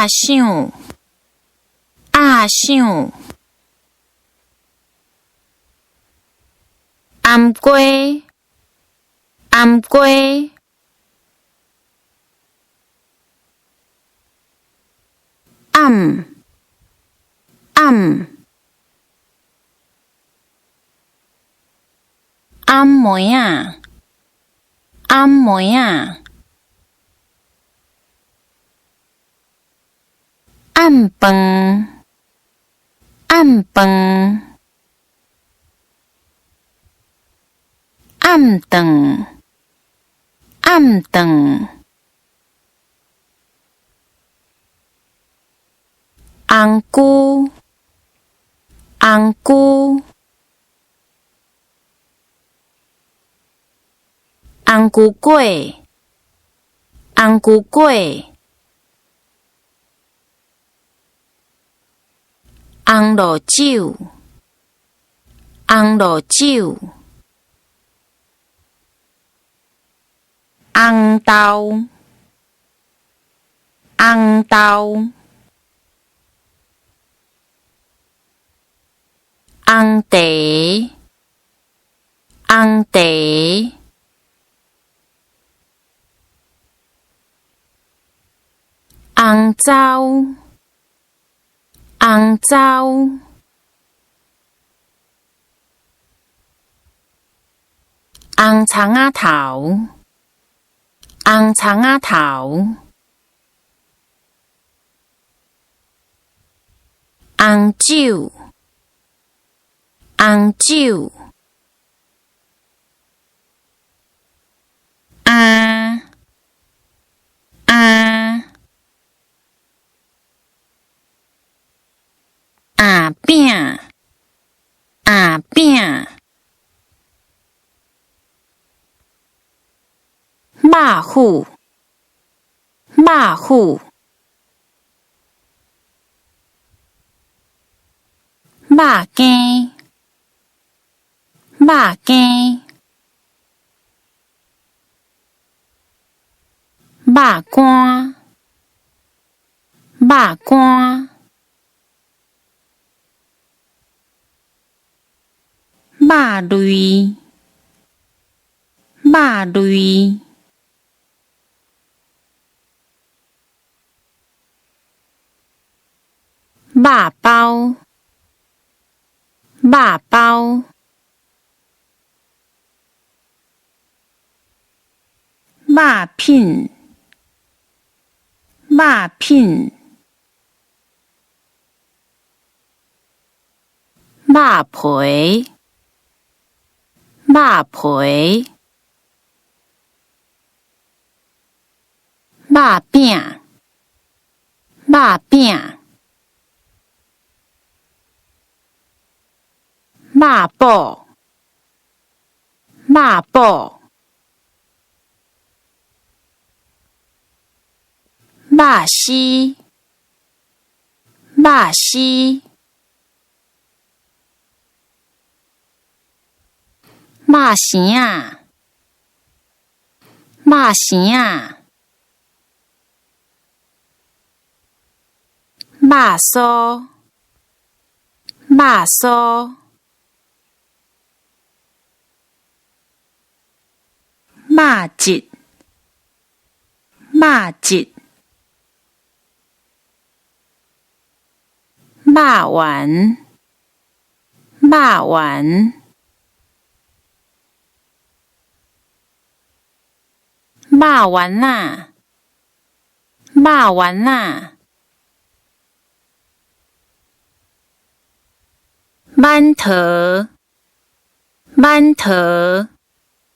鸭想，鸭想。颔龟，颔龟。暗，暗。暗暝仔，暗暝仔。暗饭，暗饭。暗顿，暗顿。红菇，红菇。红菇粿，红菇粿。红露酒，红露酒。红豆，红豆。红茶，红茶。红糟，红糟。红葱仔头，红葱仔头。红酒，红酒。鸭，鸭。鸭饼，鸭饼。肉虎，肉虎。肉羹，肉羹。肉干，肉干。肉类，肉类。肉包，肉包。肉品，肉品。肉皮，肉皮。肉饼，肉饼。肉脯，肉脯。肉丝，肉丝。肉馅仔，肉馅仔。肉酥，肉酥。肉质，肉质。肉丸，肉丸。肉丸仔，肉丸仔。馒头，馒头。